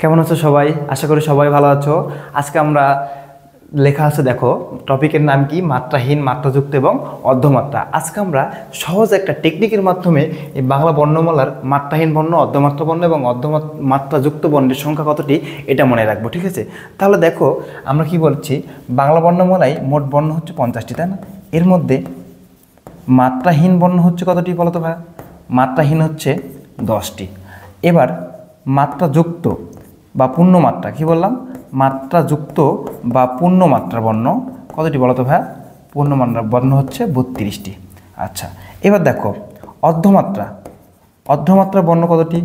কেমন আছো সবাই? আশা করি সবাই ভালো আছো। আজকে আমরা লেখা আছে, দেখো টপিকের নাম কি, মাত্রাহীন, মাত্রাযুক্ত এবং অর্ধমাত্রা। আজকে আমরা সহজ একটা টেকনিকের মাধ্যমে এই বাংলা বর্ণমালার মাত্রাহীন বর্ণ, অর্ধমাত্রা বর্ণ এবং অর্ধমাত্রাযুক্ত বর্ণের সংখ্যা কতটি এটা মনে রাখবো, ঠিক আছে? তাহলে দেখো আমরা কি বলছি, বাংলা বর্ণমালায় মোট বর্ণ হচ্ছে 50টি, তাই না? এর মধ্যে মাত্রাহীন বর্ণ হচ্ছে কতটি বলো তো ভাই? মাত্রাহীন হচ্ছে 10টি। এবার মাত্রাযুক্ত বা পূর্ণমাত্রা, কি বললাম, মাত্রাযুক্ত বা পূর্ণমাত্রা বর্ণ কতটি বলো তো ভাই? পূর্ণমাত্রা বর্ণ হচ্ছে 32টি। আচ্ছা, এবার দেখো অর্ধমাত্রা, অর্ধমাত্রা বর্ণ কতটি?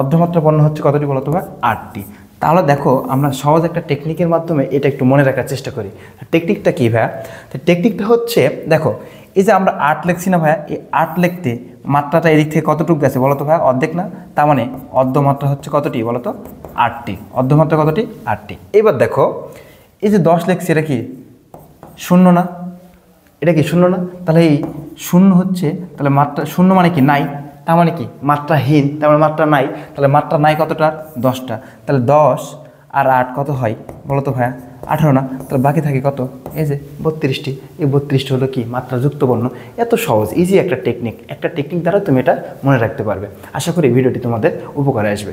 অর্ধমাত্রা বর্ণ হচ্ছে কতটি বলো তো ভাই? 8টি। তাহলে দেখো আমরা সহজ একটা টেকনিকের মাধ্যমে এটা একটু মনে রাখার চেষ্টা করি। টেকনিকটা কী ভাইয়া? তো টেকনিকটা হচ্ছে, দেখো এই যে আমরা 8 লিখছি না ভাইয়া, এই 8 লিখতে মাত্রাটা এদিক থেকে কতটুকু গেছে বলো তো ভাইয়া? অর্ধেক না? তার মানে অর্ধমাত্রা হচ্ছে কতটি বলো তো? 8টি। অর্ধমাত্রা কতটি? 8টি। এবার দেখো এই যে 10 লিখছি, এটা কি শূন্য না? এটা কি শূন্য না? তাহলে এই শূন্য হচ্ছে, তাহলে মাত্রা শূন্য মানে কি? নাই। তার মানে কি? মাত্রাহীন, তার মানে মাত্রা নাই। তাহলে মাত্রা নাই কতটা? 10টা। তাহলে 10 আর 8 কত হয় বলো তো ভাইয়া? 18 না? তাহলে বাকি থাকে কত? এই যে 32টি। এই 32টি হলো কি? মাত্রাযুক্ত বর্ণ। এত সহজ, ইজি একটা টেকনিক। একটা টেকনিক দ্বারা তুমি এটা মনে রাখতে পারবে। আশা করি ভিডিওটি তোমাদের উপকারে আসবে।